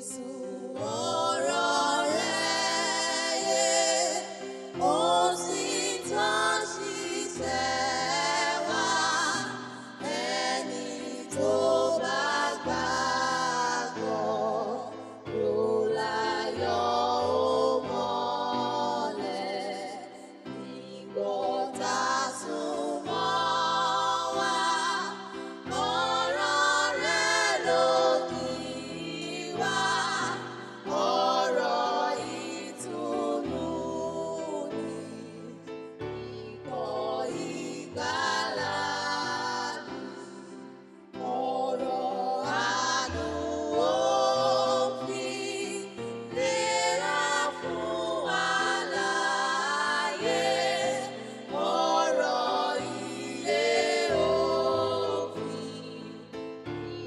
JESU oro reye, òtítọ́ ṣiṣẹ́ wá, ẹni tó bá gbàgbọ́ ló láyọ̀ ó mọ́lẹ̀, nígbọ̀tá súnmọ́ wá, ọ̀rọ̀ rẹ̀ ló kì wá, ọ̀rọ̀ ìtùnú ni, ikọ̀ ìgbàlà ni, ọ̀rọ̀ àánú òfin lera fún wa láyé, ọ̀rọ̀ iye òfin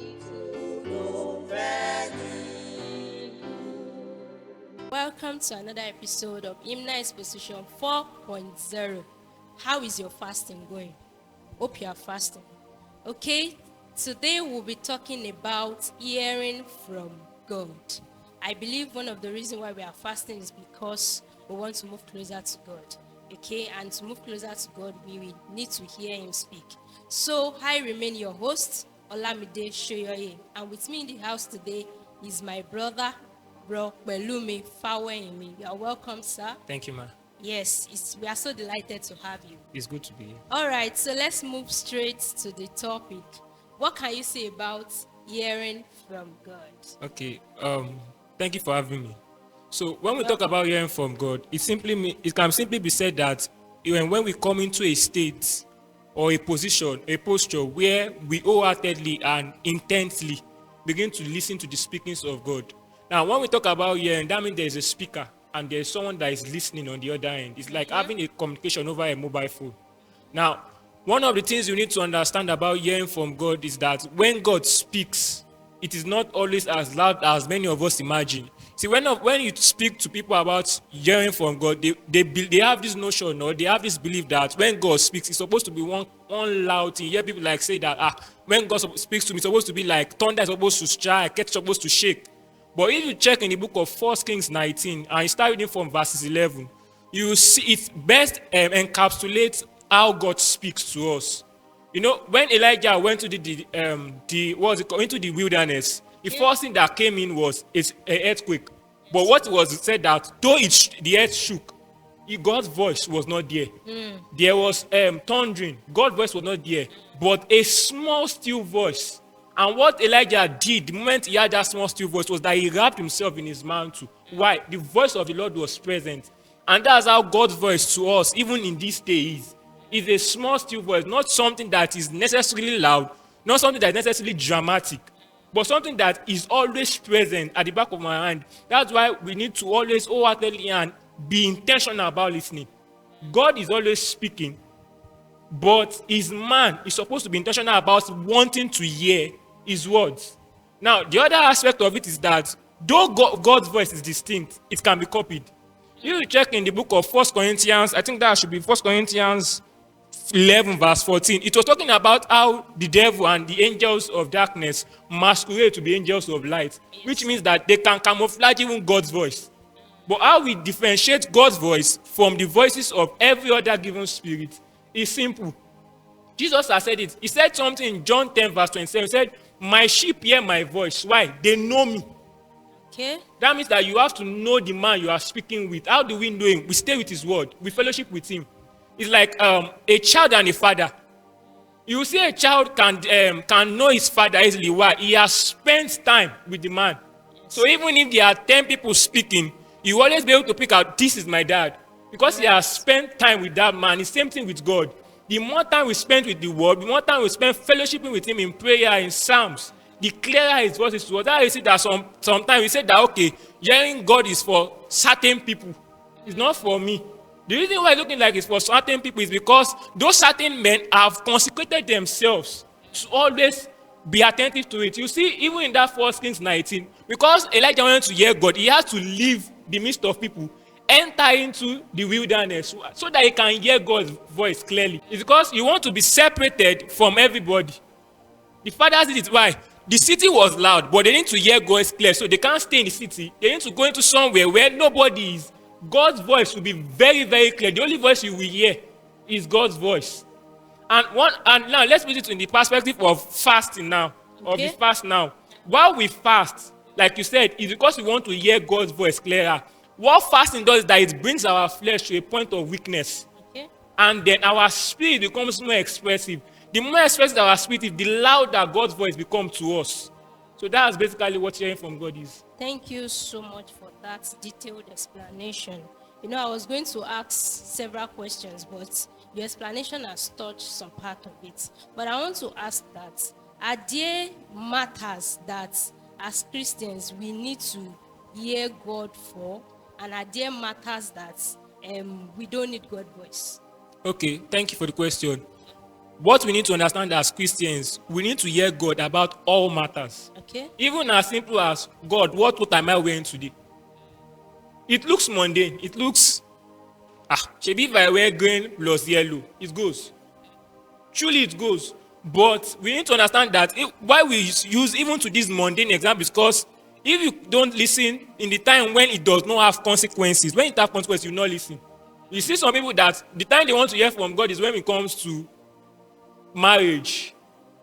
ìtùnú fẹ́ nínú. Welcome to another episode of Hymnal Exposition 4.0. How is your fasting going? Hope you are fasting. Okay, today we'll be talking about hearing from God. I believe one of the reasons why we are fasting is because we want to move closer to God. Okay, and to move closer to God, we will need to hear Him speak. So, I remain your host, Olamide Soyoye, and with me in the house today is my brother, Bro Pelumi Fawehinmi. You are welcome, sir. Thank you, ma. Yes, we are so delighted to have you. It's good to be here. All right, so let's move straight to the topic. What can you say about hearing from God? Okay. Thank you for having me. So when we talk about hearing from God, it can simply be said that when we come into a state or a position, a posture where we wholeheartedly and intently begin to listen to the speakings of God. Now, when we talk about hearing, that means there's a speaker and there's someone that is listening on the other end. It's like having a communication over a mobile phone. Now, one of the things you need to understand about hearing from God is that when God speaks, it is not always as loud as many of us imagine. See, when you speak to people about hearing from God, they have this notion or they have this belief that when God speaks, it's supposed to be one loud thing. You hear people like say that when God speaks to me, it's supposed to be like thunder is supposed to strike, earth is supposed to shake. But if you check in the book of 1 Kings 19 and you start reading from verses 11, you will see it best encapsulates how God speaks to us. You know, when Elijah went to into the wilderness, the first thing that came in was an earthquake. But what was said that though the earth shook, God's voice was not there. There was thundering. God's voice was not there. But a small still voice. And what Elijah did the moment he had that small still voice was that he wrapped himself in his mantle. Why? The voice of the Lord was present. And that's how God's voice to us, even in these days, is a small still voice, not something that is necessarily loud, not something that is necessarily dramatic, but something that is always present at the back of my hand. That's why we need to always wholeheartedly and be intentional about listening. God is always speaking, but his man is supposed to be intentional about wanting to hear his words. Now, the other aspect of it is that though God's voice is distinct, it can be copied. You check in the book of 1 Corinthians, I think that should be 1 Corinthians 11 verse 14. It was talking about how the devil and the angels of darkness masquerade to be angels of light, which means that they can camouflage even God's voice. But how we differentiate God's voice from the voices of every other given spirit is simple. Jesus has said it. He said something in John 10 verse 27. He said, "My sheep hear my voice." Why? They know me. Okay. That means that you have to know the man you are speaking with. How do we know him? We stay with his word. We fellowship with him. It's like a child and a father. You see a child can know his father easily. Why? He has spent time with the man. So even if there are 10 people speaking, you always be able to pick out, this is my dad. Because he has spent time with that man. The same thing with God. The more time we spend with the word, the more time we spend fellowshipping with him in prayer, in psalms, the clearer his voice is to us. That you see that sometimes we say that, okay, hearing God is for certain people. It's not for me. The reason why it's looking like it's for certain people is because those certain men have consecrated themselves to always be attentive to it. You see, even in that 1 Kings 19, because Elijah wanted to hear God, he has to leave the midst of people, enter into the wilderness so that he can hear God's voice clearly. It's because you want to be separated from everybody. The fathers did it. Why? the city was loud, but they need to hear God's clear, so they can't stay in the city. They need to go into somewhere where nobody is. God's voice will be very, very clear. The only voice you will hear is God's voice. And now let's put it in the perspective of fasting now, of the Okay. fast now. While we fast, like you said, it's because we want to hear God's voice clearer. What fasting does is that it brings our flesh to a point of weakness. Okay. And then our spirit becomes more expressive. The more expressive our spirit is, the louder God's voice becomes to us. So that's basically what hearing from God is. Thank you so much for that detailed explanation. You know, I was going to ask several questions, but your explanation has touched some part of it. But I want to ask that, are there matters that as Christians we need to hear God for? And are there matters that we don't need God's voice? Okay, thank you for the question. What we need to understand as Christians, we need to hear God about all matters. Okay? Even as simple as, God, what am I wearing today? It looks mundane. It looks, maybe if I wear green plus yellow, it goes. Truly it goes. But we need to understand that why we use even to this mundane example is because if you don't listen in the time when it does not have consequences, when it has consequences, you not listen. You see some people that the time they want to hear from God is when it comes to marriage,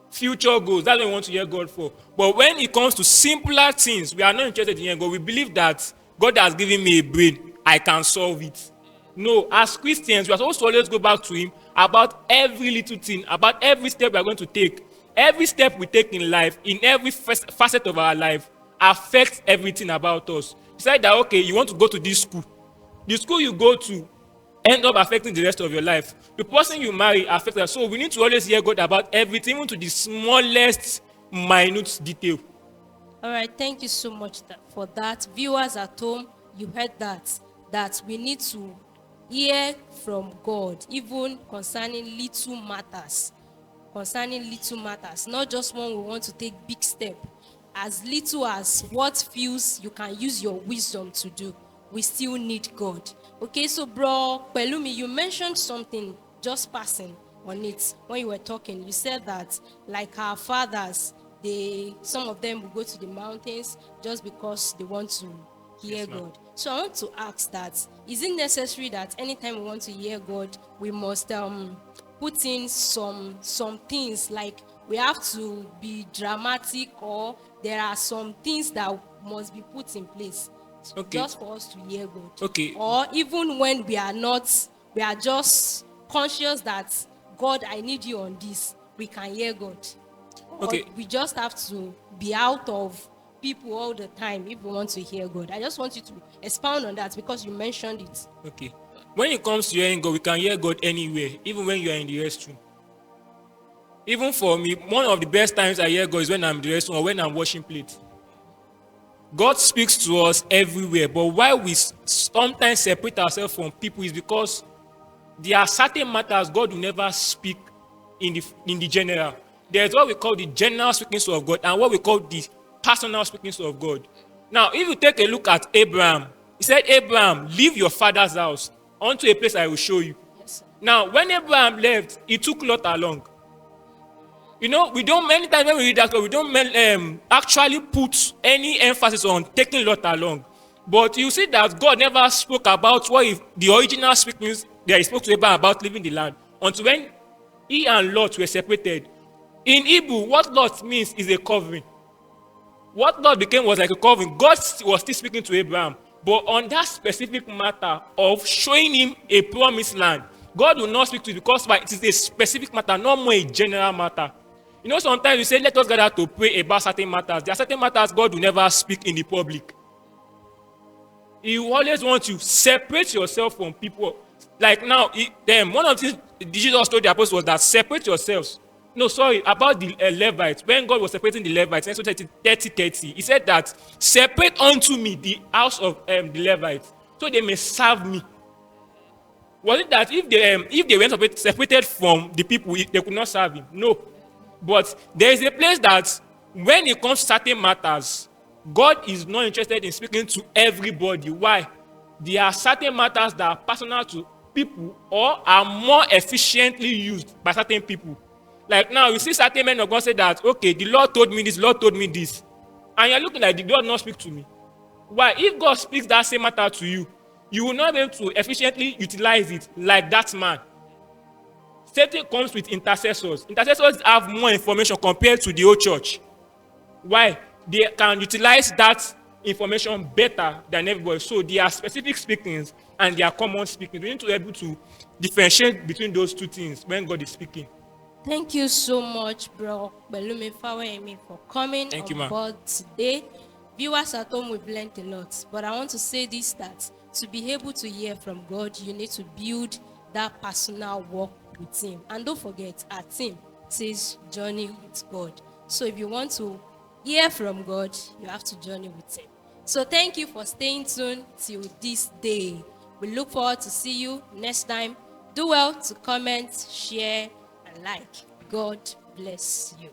future goals. That's what we want to hear God for. But when it comes to simpler things, we are not interested in hearing God. We believe that God has given me a brain, I can solve it. No, as Christians, we are supposed to always go back to Him about every little thing, about every step we are going to take. Every step we take in life, in every facet of our life, affects everything about us. He said that, okay, you want to go to this school. The school you go to end up affecting the rest of your life. The person you marry affects us. So we need to always hear God about everything, even to the smallest, minute detail. All right, thank you so much for that. Viewers at home, you heard that we need to hear from God, even concerning little matters. Concerning little matters, not just when we want to take big step. As little as what feels you can use your wisdom to do, we still need God. Okay, so bro Pelumi, you mentioned something just passing on it when you were talking. You said that like our fathers, some of them will go to the mountains just because they want to hear Yes, ma'am. God. So I want to ask that, is it necessary that anytime we want to hear God, we must put in some things, like we have to be dramatic, or there are some things that must be put in place Okay. just for us to hear God? Okay. Or even when we are not, we are just conscious that God, I need you on this, we can hear God. Okay. Or we just have to be out of people all the time if we want to hear God. I just want you to expound on that because you mentioned it. Okay. When it comes to hearing God, we can hear God anywhere, even when you are in the restroom. Even for me, one of the best times I hear God is when I'm in the restroom or when I'm washing plates. God speaks to us everywhere, but why we sometimes separate ourselves from people is because there are certain matters God will never speak in the general. There's what we call the general speakings of God and what we call the personal speakings of God. Now, if you take a look at Abraham, he said, Abraham, leave your father's house unto a place I will show you. Yes, sir. Now, when Abraham left, he took Lot along. You know, we don't, many times when we read that, we don't actually put any emphasis on taking Lot along. But you see that God never spoke about the original speakings that he spoke to Abraham about leaving the land until when he and Lot were separated. In Hebrew, what Lot means is a covering. What Lot became was like a covering. God was still speaking to Abraham, but on that specific matter of showing him a promised land, God will not speak to you because it is a specific matter, not more a general matter. You know, sometimes you say, let us gather to pray about certain matters. There are certain matters God will never speak in the public. He will always want you to separate yourself from people. Like now, one of the things Jesus told the apostles was that separate yourselves. No, sorry, about the Levites. When God was separating the Levites, in 30, he said that separate unto me the house of the Levites, so they may serve me. Was it that if they were separated from the people, they could not serve him? No. But there is a place that when it comes to certain matters, God is not interested in speaking to everybody. Why? There are certain matters that are personal to people or are more efficiently used by certain people. Like now, you see certain men of God say that, okay, the Lord told me this, the Lord told me this. And you're looking like, the Lord not speak to me. Why? If God speaks that same matter to you, you will not be able to efficiently utilize it like that man. Satan comes with intercessors. Intercessors have more information compared to the old church. Why? They can utilize that information better than everybody. So there are specific speakings and there are common speakings. We need to be able to differentiate between those two things when God is speaking. Thank you so much, bro Pelumi Fawehinmi, for coming Thank you, on ma'am. board today. Viewers at home, we've learned a lot, but I want to say this, that to be able to hear from God, you need to build that personal walk with Him. And don't forget, our team says journey with God. So if you want to hear from God, you have to journey with Him. So thank you for staying tuned till this day. We look forward to see you next time. Do well to comment, share, and like. God bless you.